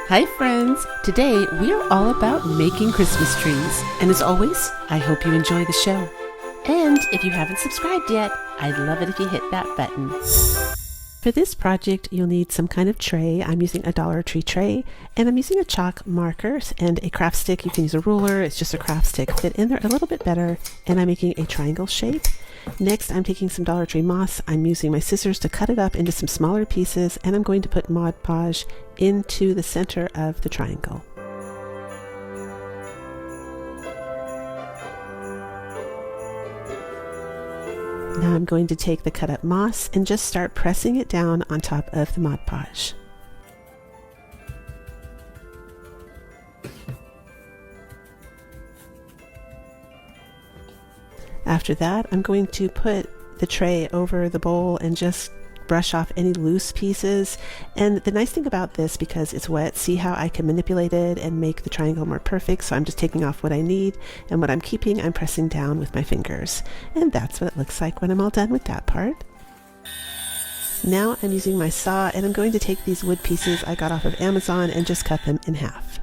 Hi friends! Today we are all about making Christmas trees, and as always, I hope you enjoy the show. And if you haven't subscribed yet, I'd love it if you hit that button. For this project, you'll need some kind of tray. I'm using a Dollar Tree tray, and I'm using a chalk marker and a craft stick. You can use a ruler, it's just a craft stick. Fit in there a little bit better, and I'm making a triangle shape. Next, I'm taking some Dollar Tree moss. I'm using my scissors to cut it up into some smaller pieces, and I'm going to put Mod Podge into the center of the triangle. Now I'm going to take the cut up moss and just start pressing it down on top of the Mod Podge. After that, I'm going to put the tray over the bowl and just brush off any loose pieces. And the nice thing about this, because it's wet, see how I can manipulate it and make the triangle more perfect. So I'm just taking off what I need, and what I'm keeping, I'm pressing down with my fingers. And that's what it looks like when I'm all done with that part. Now I'm using my saw, and I'm going to take these wood pieces I got off of Amazon and just cut them in half.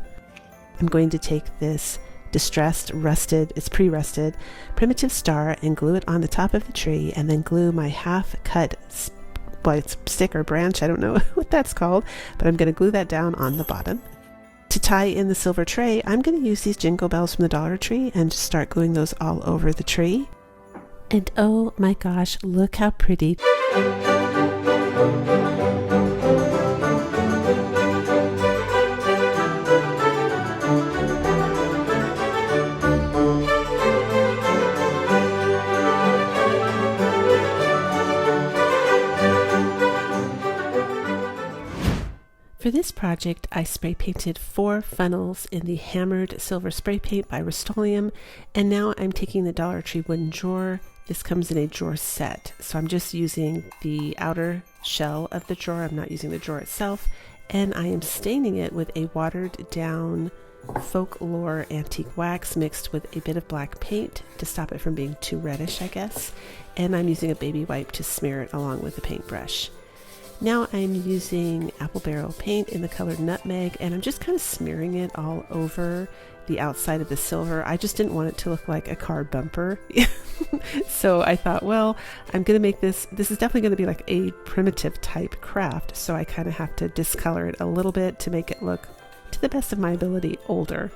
I'm going to take this distressed, rusted, it's pre-rusted, primitive star and glue it on the top of the tree, and then glue my half-cut stick or branch, I don't know what that's called, but I'm going to glue that down on the bottom. To tie in the silver tray, I'm going to use these jingle bells from the Dollar Tree and just start gluing those all over the tree. And oh my gosh, look how pretty. For this project, I spray painted 4 funnels in the hammered silver spray paint by Rust-Oleum, and now I'm taking the Dollar Tree wooden drawer. This comes in a drawer set, so I'm just using the outer shell of the drawer. I'm not using the drawer itself, and I am staining it with a watered down folklore antique wax mixed with a bit of black paint to stop it from being too reddish, I guess, and I'm using a baby wipe to smear it along with the paintbrush. Now I'm using apple barrel paint in the color nutmeg, and I'm just kind of smearing it all over the outside of the silver. I just didn't want it to look like a car bumper. So I thought, well, I'm going to make this is definitely going to be like a primitive type craft, so I kind of have to discolor it a little bit to make it look, to the best of my ability, older.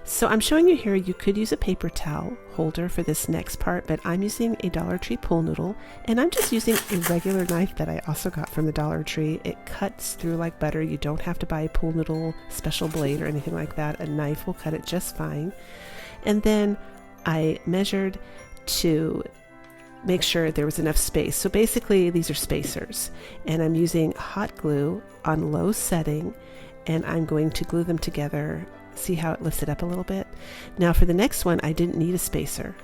So I'm showing you here, you could use a paper towel holder for this next part, but I'm using a Dollar Tree pool noodle, and I'm just using a regular knife that I also got from the Dollar Tree. It cuts through like butter. You don't have to buy a pool noodle special blade or anything like that. A knife will cut it just fine. And then I measured to make sure there was enough space. So basically these are spacers, and I'm using hot glue on low setting, and I'm going to glue them together. See how it lifts it up a little bit? Now for the next one, I didn't need a spacer.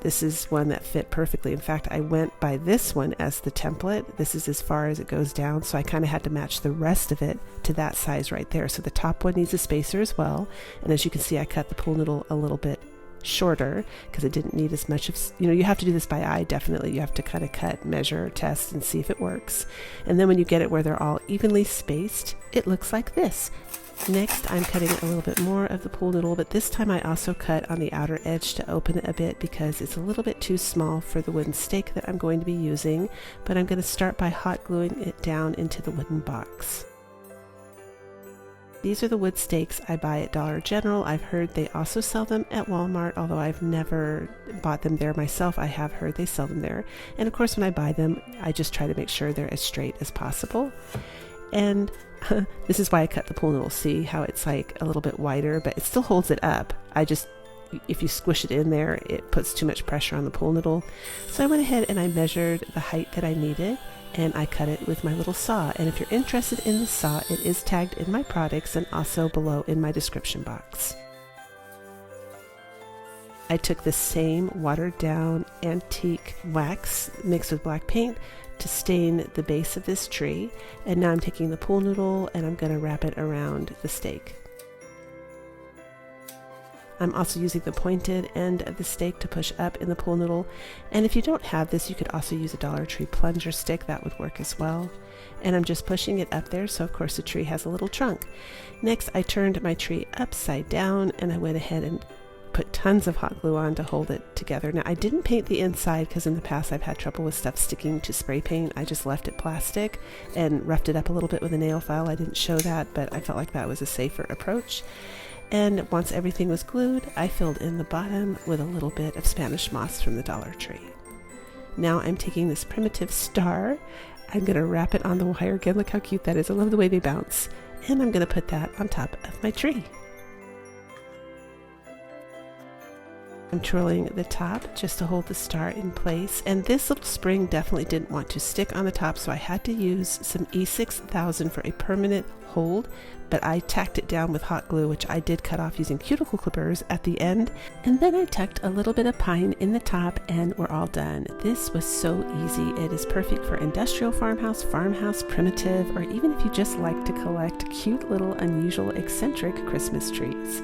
This is one that fit perfectly. In fact, I went by this one as the template. This is as far as it goes down, so I kind of had to match the rest of it to that size right there. So the top one needs a spacer as well. And as you can see, I cut the pool noodle a little bit shorter because it didn't need as much of, you have to do this by eye, definitely. You have to kind of cut, measure, test, and see if it works. And then when you get it where they're all evenly spaced, it looks like this. Next, I'm cutting a little bit more of the pool noodle, but this time I also cut on the outer edge to open it a bit because it's a little bit too small for the wooden stake that I'm going to be using, but I'm going to start by hot gluing it down into the wooden box. These are the wood stakes I buy at Dollar General. I've heard they also sell them at Walmart, although I've never bought them there myself. I have heard they sell them there. And of course, when I buy them, I just try to make sure they're as straight as possible. And this is why I cut the pool noodle. See how it's like a little bit wider, but it still holds it up. If you squish it in there, it puts too much pressure on the pool noodle. So I went ahead and I measured the height that I needed, and I cut it with my little saw. And if you're interested in the saw, it is tagged in my products and also below in my description box. I took the same watered down antique wax mixed with black paint to stain the base of this tree, and now I'm taking the pool noodle and I'm going to wrap it around the stake. I'm also using the pointed end of the stake to push up in the pool noodle. And if you don't have this, you could also use a Dollar Tree plunger stick. That would work as well. And I'm just pushing it up there, so of course the tree has a little trunk. Next, I turned my tree upside down and I went ahead and put tons of hot glue on to hold it together. Now, I didn't paint the inside because in the past I've had trouble with stuff sticking to spray paint. I just left it plastic and roughed it up a little bit with a nail file. I didn't show that, but I felt like that was a safer approach. And once everything was glued, I filled in the bottom with a little bit of Spanish moss from the Dollar Tree. Now I'm taking this primitive star. I'm going to wrap it on the wire again. Look how cute that is. I love the way they bounce. And I'm going to put that on top of my tree. I'm twirling the top just to hold the star in place, and this little spring definitely didn't want to stick on the top, so I had to use some E6000 for a permanent hold, but I tacked it down with hot glue, which I did cut off using cuticle clippers at the end, and then I tucked a little bit of pine in the top, and we're all done. This was so easy. It is perfect for industrial farmhouse, primitive, or even if you just like to collect cute little unusual eccentric Christmas trees.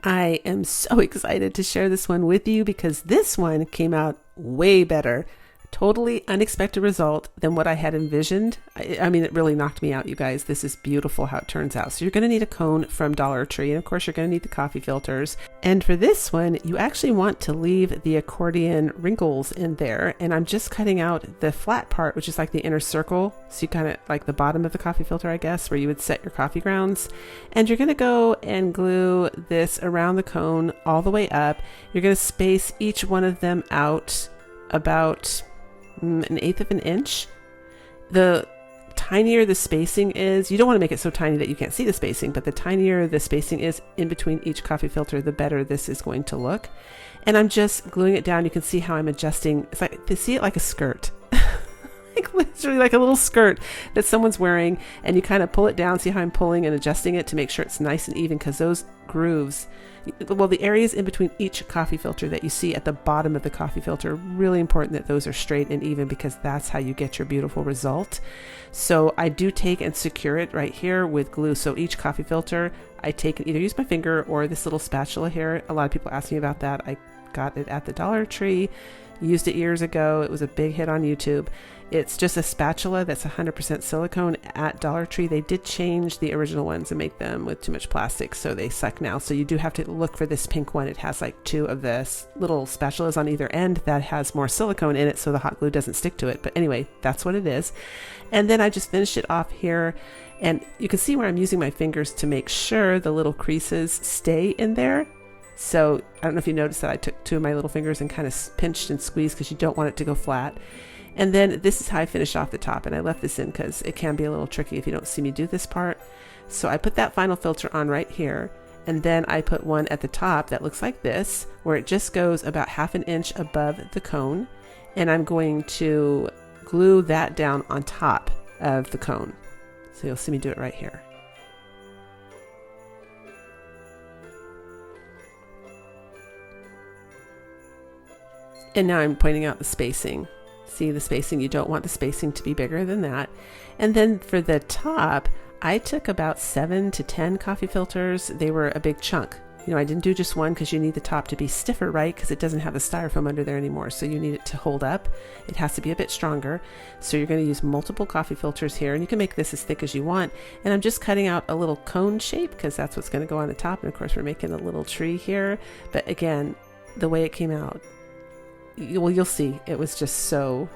I am so excited to share this one with you because this one came out way better. Totally unexpected result than what I had envisioned. I mean, it really knocked me out, you guys. This is beautiful how it turns out. So you're going to need a cone from Dollar Tree, and of course you're going to need the coffee filters. And for this one, you actually want to leave the accordion wrinkles in there. And I'm just cutting out the flat part, which is like the inner circle. So you kind of like the bottom of the coffee filter, I guess, where you would set your coffee grounds. And you're going to go and glue this around the cone all the way up. You're going to space each one of them out about 1/8 of an inch. The tinier the spacing is, you don't want to make it so tiny that you can't see the spacing, but the tinier the spacing is in between each coffee filter, the better this is going to look. And I'm just gluing it down. You can see how I'm adjusting. It's like, to see it like a skirt. Like literally like a little skirt that someone's wearing, and you kind of pull it down. See how I'm pulling and adjusting it to make sure it's nice and even, because those grooves, well, the areas in between each coffee filter that you see at the bottom of the coffee filter, really important that those are straight and even, because that's how you get your beautiful result. So I do take and secure it right here with glue. So each coffee filter, I take and either use my finger or this little spatula here. A lot of people ask me about that. I got it at the Dollar Tree, used it years ago. It was a big hit on YouTube. It's just a spatula that's 100% silicone at Dollar Tree. They did change the original ones and make them with too much plastic, so they suck now. So you do have to look for this pink one. It has like 2 of this little spatulas on either end that has more silicone in it, so the hot glue doesn't stick to it. But anyway, that's what it is. And then I just finished it off here, and you can see where I'm using my fingers to make sure the little creases stay in there. So I don't know if you noticed that I took 2 of my little fingers and kind of pinched and squeezed, because you don't want it to go flat. And then this is how I finished off the top, and I left this in because it can be a little tricky if you don't see me do this part. So I put that final filter on right here, and then I put one at the top that looks like this, where it just goes about 1/2 inch above the cone, and I'm going to glue that down on top of the cone. So you'll see me do it right here. And now I'm pointing out the spacing. See the spacing? You don't want the spacing to be bigger than that. And then for the top, I took about 7 to 10 coffee filters. They were a big chunk. You know, I didn't do just one because you need the top to be stiffer, right? Because it doesn't have the styrofoam under there anymore. So you need it to hold up. It has to be a bit stronger. So you're going to use multiple coffee filters here, and you can make this as thick as you want. And I'm just cutting out a little cone shape because that's what's going to go on the top. And of course, we're making a little tree here. But again, the way it came out, well, you'll see, it was just so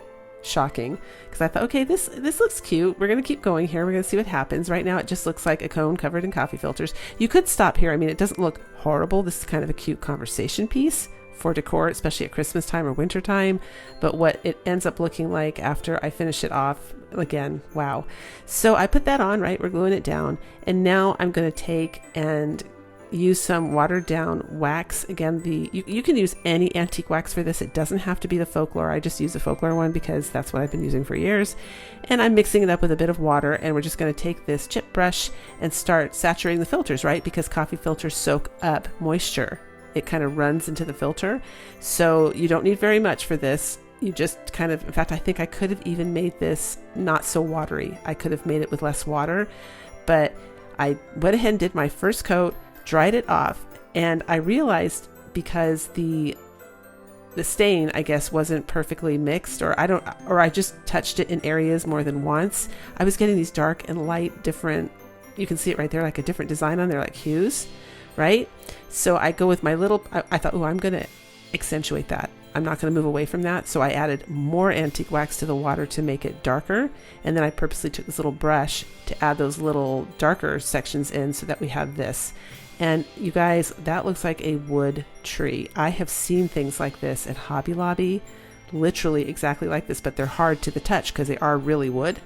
shocking, because I thought, okay, this looks cute. We're going to keep going here. We're going to see what happens. Right now, it just looks like a cone covered in coffee filters. You could stop here. I mean, it doesn't look horrible. This is kind of a cute conversation piece for decor, especially at Christmas time or winter time. But what it ends up looking like after I finish it off, again, wow. So I put that on, right? We're gluing it down. And now I'm going to take and use some watered down wax. Again, you can use any antique wax for this. It doesn't have to be the folklore. I just use the folklore one because that's what I've been using for years. And I'm mixing it up with a bit of water, and we're just going to take this chip brush and start saturating the filters, right? Because coffee filters soak up moisture. It kind of runs into the filter. So you don't need very much for this. You just kind of, in fact, I think I could have even made this not so watery. I could have made it with less water, but I went ahead and did my first coat, dried it off, and I realized because the stain, I guess, wasn't perfectly mixed, or I just touched it in areas more than once. I was getting these dark and light different, you can see it right there, like a different design on there, like hues, right? So I go with my little, I thought, oh, I'm going to accentuate that. I'm not going to move away from that. So I added more antique wax to the water to make it darker. And then I purposely took this little brush to add those little darker sections in so that we have this. And you guys, that looks like a wood tree. I have seen things like this at Hobby Lobby, literally exactly like this, but they're hard to the touch because they are really wood.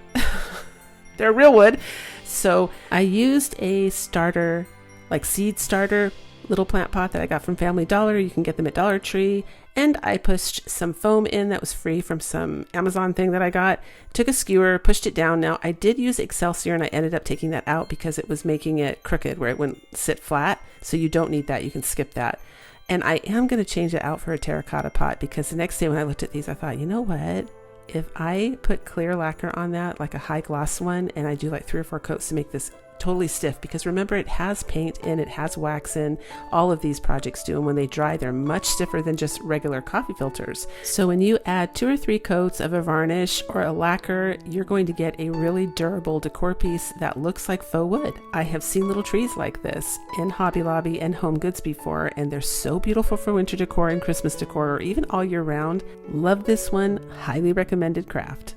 They're real wood. So I used a starter, like seed starter, little plant pot that I got from Family Dollar. You can get them at Dollar Tree. And I pushed some foam in that was free from some Amazon thing that I got. Took a skewer, pushed it down. Now I did use Excelsior and I ended up taking that out because it was making it crooked where it wouldn't sit flat. So you don't need that. You can skip that. And I am going to change it out for a terracotta pot because the next day when I looked at these, I thought, you know what? If I put clear lacquer on that, like a high gloss one, and I do like 3 or 4 coats to make this totally stiff, because remember, it has paint in, it has wax in, all of these projects do, and when they dry, they're much stiffer than just regular coffee filters. So when you add 2 or 3 coats of a varnish or a lacquer, you're going to get a really durable decor piece that looks like faux wood. I have seen little trees like this in Hobby Lobby and Home Goods before, and they're so beautiful for winter decor and Christmas decor, or even all year round. Love this one, highly recommended craft.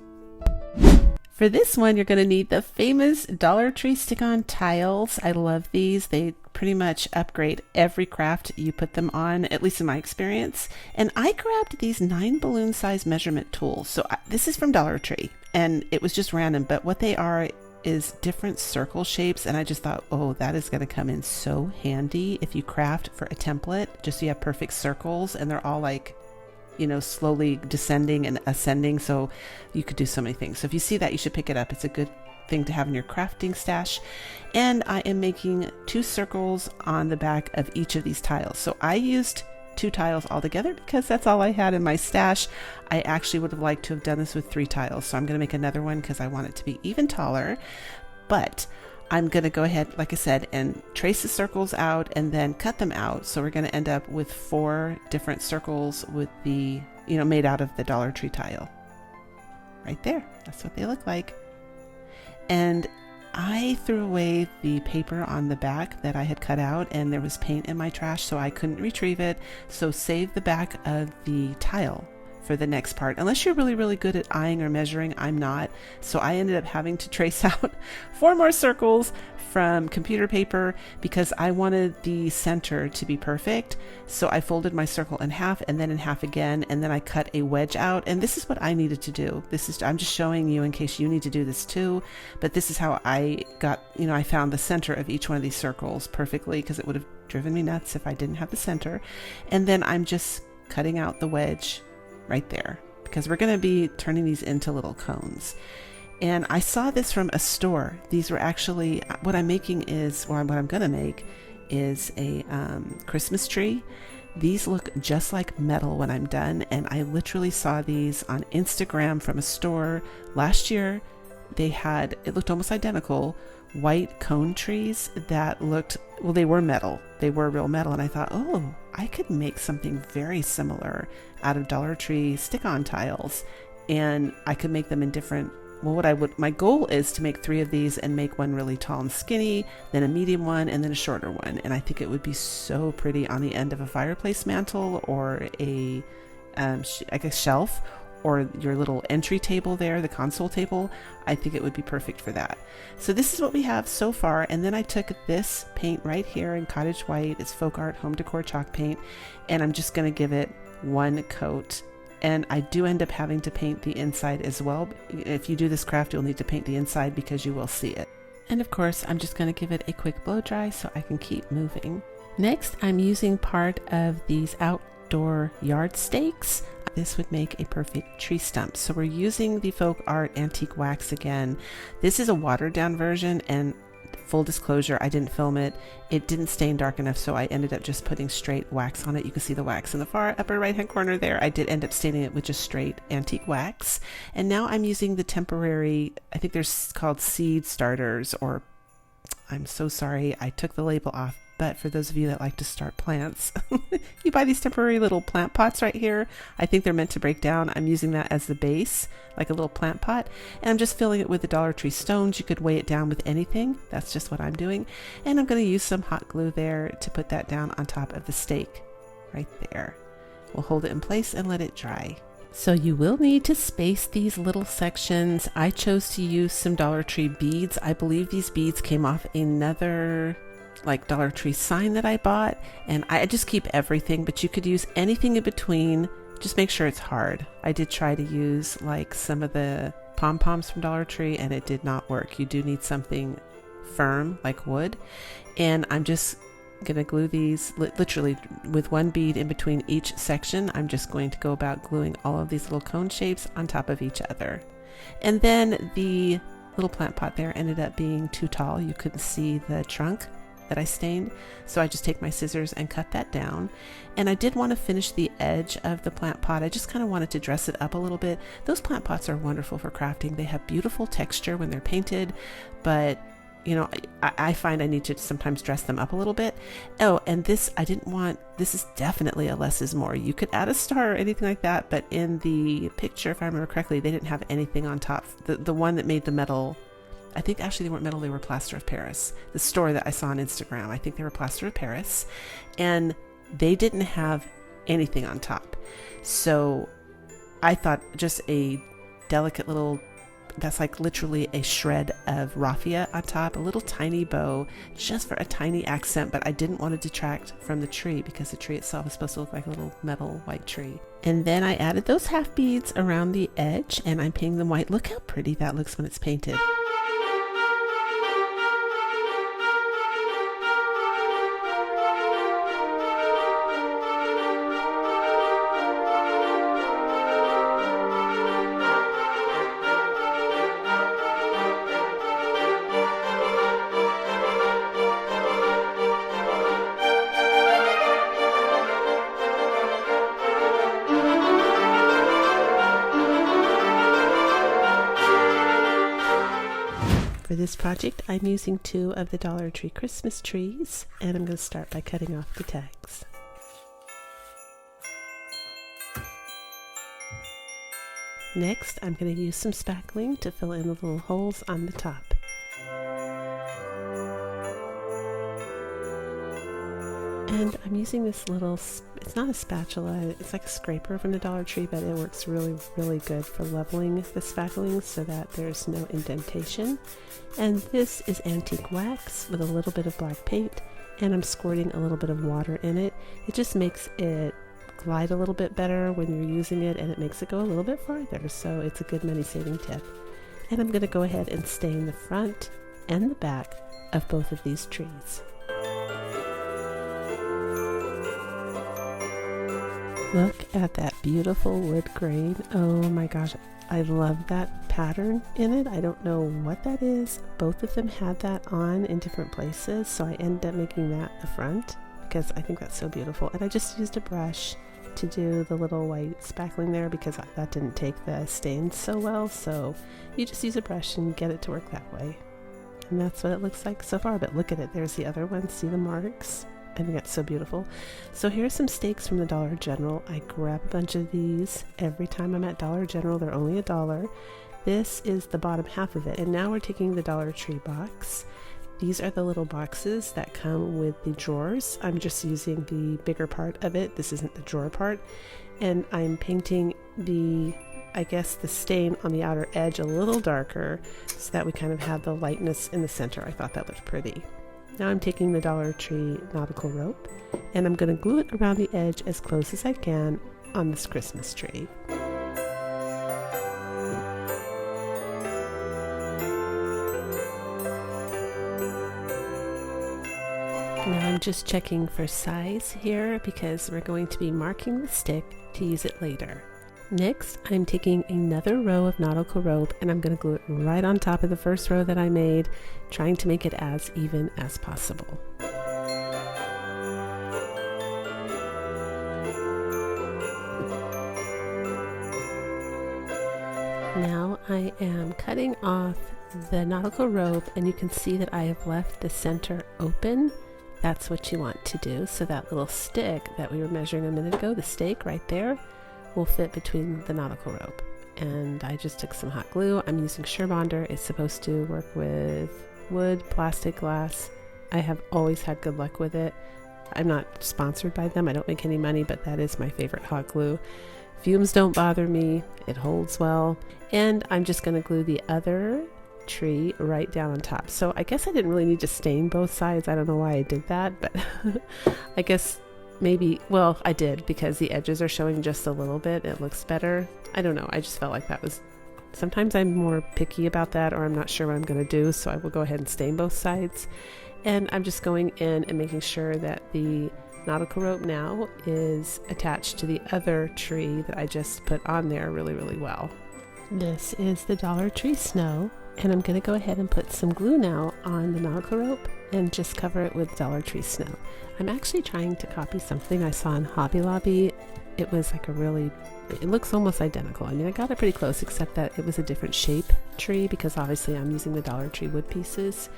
For this one, you're going to need the famous Dollar Tree stick-on tiles. I love these. They pretty much upgrade every craft you put them on, at least in my experience. And I grabbed these 9 balloon size measurement tools. So this is from Dollar Tree, and it was just random, but what they are is different circle shapes. And I just thought, oh, that is going to come in so handy if you craft for a template, just so you have perfect circles and they're all like, you know, slowly descending and ascending. So you could do so many things. So if you see that, you should pick it up. It's a good thing to have in your crafting stash. And I am making 2 circles on the back of each of these tiles. So I used 2 tiles altogether because that's all I had in my stash. I actually would have liked to have done this with 3 tiles. So I'm going to make another one because I want it to be even taller. But I'm going to go ahead, like I said, and trace the circles out and then cut them out. So we're going to end up with 4 different circles with the, you know, made out of the Dollar Tree tile. Right there. That's what they look like. And I threw away the paper on the back that I had cut out, and there was paint in my trash, so I couldn't retrieve it. So save the back of the tile for the next part, unless you're really, really good at eyeing or measuring. I'm not. So I ended up having to trace out 4 more circles from computer paper because I wanted the center to be perfect. So I folded my circle in half and then in half again, and then I cut a wedge out. And this is what I needed to do. I'm just showing you in case you need to do this too. But this is how I got, you know, I found the center of each one of these circles perfectly, because it would have driven me nuts if I didn't have the center. And then I'm just cutting out the wedge right there, because we're going to be turning these into little cones. And I saw this from a store. These were actually, what I'm making is, or what I'm going to make is a Christmas tree. These look just like metal when I'm done. And I literally saw these on Instagram from a store last year. They had, it looked almost identical, white cone trees that looked, well, they were metal. They were real metal. And I thought, oh, I could make something very similar out of Dollar Tree stick-on tiles. And I could make them in different, well, my goal is to make 3 of these and make one really tall and skinny, then a medium one, and then a shorter one. And I think it would be so pretty on the end of a fireplace mantle, or a, I guess, shelf, or your little entry table there, the console table. I think it would be perfect for that. So this is what we have so far. And then I took this paint right here in Cottage White. It's Folk Art Home Decor chalk paint. And I'm just going to give it 1 coat. And I do end up having to paint the inside as well. If you do this craft, you'll need to paint the inside because you will see it. And of course, I'm just going to give it a quick blow dry so I can keep moving. Next, I'm using part of these outdoor yard stakes. This would make a perfect tree stump. So we're using the Folk Art Antique Wax again. This is a watered down version, and full disclosure, I didn't film it. It didn't stain dark enough, so I ended up just putting straight wax on it. You can see the wax in the far upper right hand corner there. I did end up staining it with just straight antique wax. And now I'm using the temporary, I think they're called seed starters, or I'm so sorry, I took the label off. But for those of you that like to start plants, you buy these temporary little plant pots right here. I think they're meant to break down. I'm using that as the base, like a little plant pot. And I'm just filling it with the Dollar Tree stones. You could weigh it down with anything. That's just what I'm doing. And I'm going to use some hot glue there to put that down on top of the stake right there. We'll hold it in place and let it dry. So you will need to space these little sections. I chose to use some Dollar Tree beads. I believe these beads came off another like Dollar Tree sign that I bought, and I just keep everything, but you could use anything in between. Just make sure it's hard. I did try to use like some of the pom-poms from Dollar Tree and it did not work. You do need something firm like wood, and I'm just gonna glue these literally with one bead in between each section. I'm just going to go about gluing all of these little cone shapes on top of each other. And then the little plant pot there ended up being too tall. You couldn't see the trunk that I stained, so I just take my scissors and cut that down. And I did want to finish the edge of the plant pot. I just kind of wanted to dress it up a little bit. Those plant pots are wonderful for crafting. They have beautiful texture when they're painted, but you know, I find I need to sometimes dress them up a little bit. Oh, and this, I didn't want, this is definitely a less is more. You could add a star or anything like that, but in the picture, if I remember correctly, they didn't have anything on top. The one that made the metal, I think actually they weren't metal, they were plaster of Paris. The store that I saw on Instagram, I think they were plaster of Paris, and they didn't have anything on top. So I thought just a delicate little, that's like literally a shred of raffia on top, a little tiny bow, just for a tiny accent, but I didn't want to detract from the tree because the tree itself is supposed to look like a little metal white tree. And then I added those half beads around the edge and I'm painting them white. Look how pretty that looks when it's painted. For this project, I'm using 2 of the Dollar Tree Christmas trees, and I'm going to start by cutting off the tags. Next, I'm going to use some spackling to fill in the little holes on the top. And I'm using this little, it's not a spatula, it's like a scraper from the Dollar Tree, but it works really, really good for leveling the spackling so that there's no indentation. And this is antique wax with a little bit of black paint, and I'm squirting a little bit of water in it. It just makes it glide a little bit better when you're using it, and it makes it go a little bit farther, so it's a good money saving tip. And I'm going to go ahead and stain the front and the back of both of these trees. Look at that beautiful wood grain. Oh my gosh, I love that pattern in it. I don't know what that is. Both of them had that on in different places, so I ended up making that the front because I think that's so beautiful. And I just used a brush to do the little white spackling there because that didn't take the stains so well, so you just use a brush and get it to work that way. And that's what it looks like so far, but look at it, there's the other one. See the marks? I think that's so beautiful. So here's some stakes from the Dollar General. I grab a bunch of these every time I'm at Dollar General. They're only $1. This is the bottom half of it. And now we're taking the Dollar Tree box. These are the little boxes that come with the drawers. I'm just using the bigger part of it. This isn't the drawer part. And I'm painting the, I guess, the stain on the outer edge a little darker so that we kind of have the lightness in the center. I thought that looked pretty. Now I'm taking the Dollar Tree nautical rope and I'm going to glue it around the edge as close as I can on this Christmas tree. Now I'm just checking for size here because we're going to be marking the stick to use it later. Next, I'm taking another row of nautical rope and I'm going to glue it right on top of the first row that I made, trying to make it as even as possible. Now I am cutting off the nautical rope and you can see that I have left the center open. That's what you want to do. So that little stick that we were measuring a minute ago, the stake right there, will fit between the nautical rope. And I just took some hot glue. I'm using Surebonder. It's supposed to work with wood, plastic, glass. I have always had good luck with it. I'm not sponsored by them. I don't make any money, but that is my favorite hot glue. Fumes don't bother me. It holds well. And I'm just going to glue the other tree right down on top. So I guess I didn't really need to stain both sides. I don't know why I did that, but I guess maybe, well, I did because the edges are showing just a little bit. It looks better. I don't know. I just felt like that was, sometimes I'm more picky about that, or I'm not sure what I'm going to do. So I will go ahead and stain both sides. And I'm just going in and making sure that the nautical rope now is attached to the other tree that I just put on there really, really well. This is the Dollar Tree snow. And I'm going to go ahead and put some glue now on the nautical rope and just cover it with Dollar Tree snow. I'm actually trying to copy something I saw in Hobby Lobby. It was like it looks almost identical. I mean, I got it pretty close, except that it was a different shape tree because obviously I'm using the Dollar Tree wood pieces.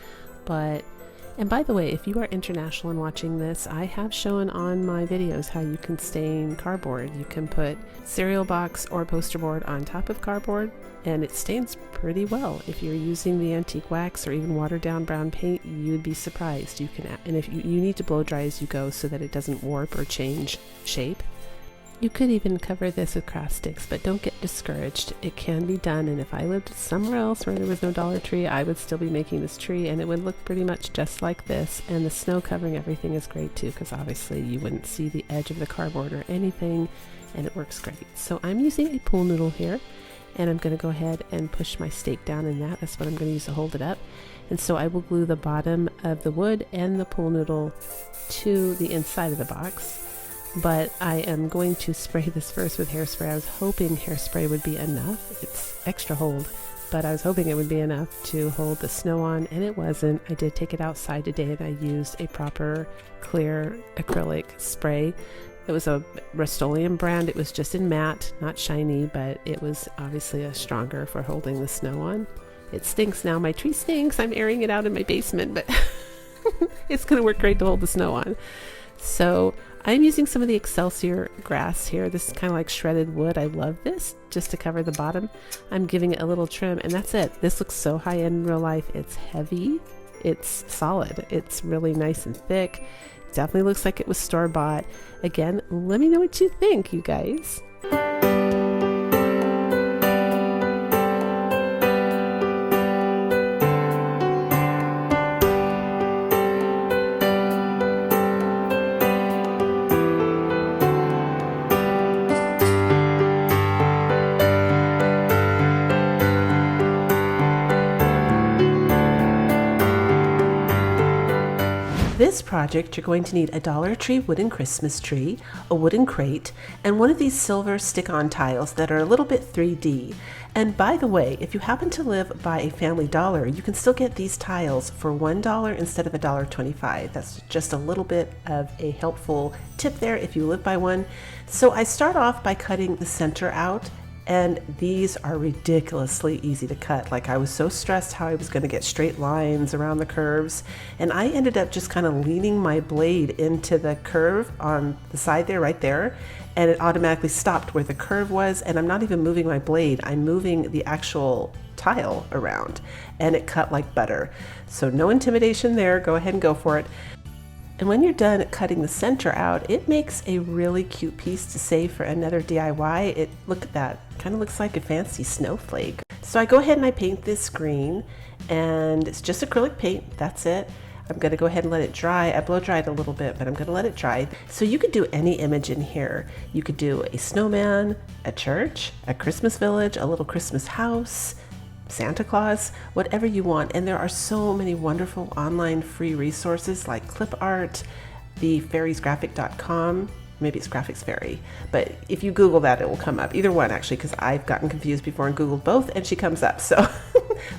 And by the way, if you are international and watching this, I have shown on my videos how you can stain cardboard. You can put cereal box or poster board on top of cardboard and it stains pretty well. If you're using the antique wax or even watered down brown paint, you'd be surprised. You can, and if you need to blow dry as you go so that it doesn't warp or change shape. You could even cover this with craft sticks, but don't get discouraged. It can be done, and if I lived somewhere else where there was no Dollar Tree, I would still be making this tree, and it would look pretty much just like this. And the snow covering everything is great too, because obviously you wouldn't see the edge of the cardboard or anything, and it works great. So I'm using a pool noodle here, and I'm going to go ahead and push my stake down in that. That's what I'm going to use to hold it up. And so I will glue the bottom of the wood and the pool noodle to the inside of the box. But I am going to spray this first with hairspray. I was hoping hairspray would be enough. It's extra hold, but I was hoping it would be enough to hold the snow on, and it wasn't. I did take it outside today and I used a proper clear acrylic spray. It was a Rust-Oleum brand. It was just in matte, not shiny, but it was obviously a stronger for holding the snow on. It stinks now. My tree stinks. I'm airing it out in my basement, but it's going to work great to hold the snow on. So I'm using some of the Excelsior grass here. This is kind of like shredded wood. I love this just to cover the bottom. I'm giving it a little trim and that's it. This looks so high end in real life. It's heavy. It's solid. It's really nice and thick. It definitely looks like it was store-bought. Again, let me know what you think, you guys. This project, you're going to need a Dollar Tree wooden Christmas tree, a wooden crate, and one of these silver stick-on tiles that are a little bit 3D. And by the way, if you happen to live by a Family Dollar, you can still get these tiles for $1 instead of $1.25. That's just a little bit of a helpful tip there if you live by one. So I start off by cutting the center out. And these are ridiculously easy to cut. Like, I was so stressed how I was going to get straight lines around the curves. And I ended up just kind of leaning my blade into the curve on the side there, right there. And it automatically stopped where the curve was. And I'm not even moving my blade. I'm moving the actual tile around. And it cut like butter. So no intimidation there. Go ahead and go for it. And when you're done cutting the center out, it makes a really cute piece to save for another DIY. Look at that, kind of looks like a fancy snowflake. So I go ahead and I paint this green, and it's just acrylic paint, that's it. I'm gonna go ahead and let it dry. I blow dried a little bit, but I'm gonna let it dry. So you could do any image in here. You could do a snowman, a church, a Christmas village, a little Christmas house, Santa Claus, whatever you want. And there are so many wonderful online free resources like clip art, the fairies.graphic.com. Maybe it's Graphics Fairy, but if you Google that, it will come up. Either one, actually, because I've gotten confused before and Googled both, and she comes up. So,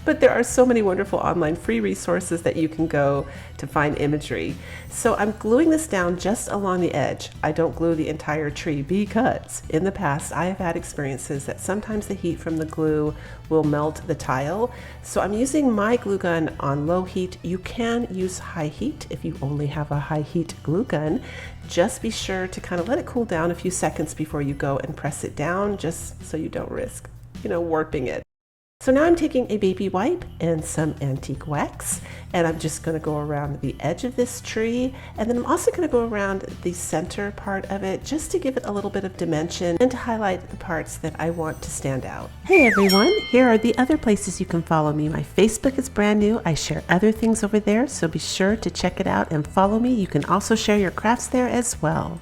but there are so many wonderful online free resources that you can go to find imagery. So I'm gluing this down just along the edge. I don't glue the entire tree because in the past I have had experiences that sometimes the heat from the glue will melt the tile. So I'm using my glue gun on low heat. You can use high heat if you only have a high heat glue gun. Just be sure to kind of let it cool down a few seconds before you go and press it down, just so you don't risk, warping it. So now I'm taking a baby wipe and some antique wax, and I'm just going to go around the edge of this tree, and then I'm also going to go around the center part of it just to give it a little bit of dimension and to highlight the parts that I want to stand out. Hey everyone, here are the other places you can follow me. My Facebook is brand new. I share other things over there, so be sure to check it out and follow me. You can also share your crafts there as well.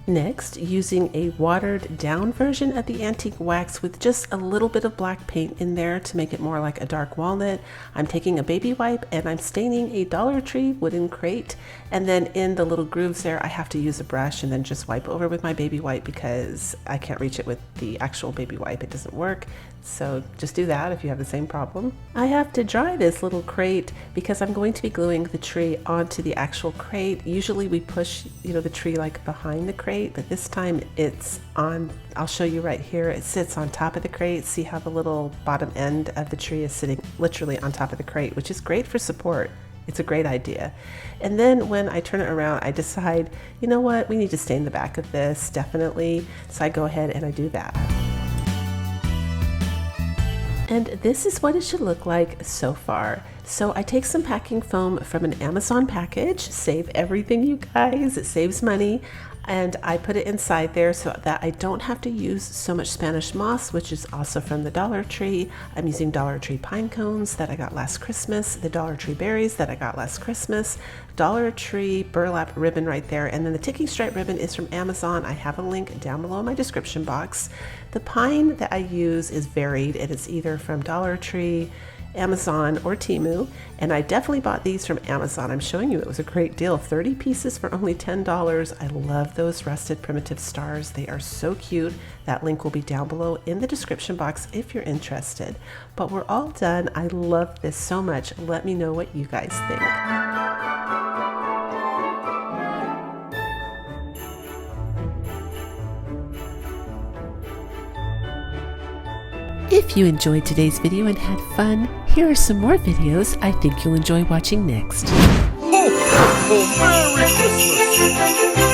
Next, using a watered down version of the antique wax with just a little bit of black paint in there to make it more like a dark walnut, I'm taking a baby wipe and I'm staining a Dollar Tree wooden crate, and then in the little grooves there I have to use a brush and then just wipe over with my baby wipe because I can't reach it with the actual baby wipe. It doesn't work. So just do that if you have the same problem. I have to dry this little crate because I'm going to be gluing the tree onto the actual crate. Usually we push, the tree like behind the crate, but this time it's on, I'll show you right here. It sits on top of the crate. See how the little bottom end of the tree is sitting literally on top of the crate, which is great for support. It's a great idea. And then when I turn it around, I decide, you know what, we need to stain the back of this, definitely. So I go ahead and I do that. And this is what it should look like so far. So I take some packing foam from an Amazon package, save everything you guys, it saves money, and I put it inside there so that I don't have to use so much Spanish moss, which is also from the Dollar Tree. I'm using Dollar Tree pine cones that I got last Christmas, the Dollar Tree berries that I got last Christmas, Dollar Tree burlap ribbon right there, and then the ticking stripe ribbon is from Amazon. I have a link down below in my description box. The pine that I use is varied, and it's either from Dollar Tree, Amazon, or Temu, and I definitely bought these from Amazon. I'm showing you it was a great deal, 30 pieces for only $10. I love those rusted primitive stars. They are so cute. That link will be down below in the description box if you're interested. But we're all done. I love this so much. Let me know what you guys think. If you enjoyed today's video and had fun, here are some more videos I think you'll enjoy watching next. Ho, ho, ho, Merry Christmas!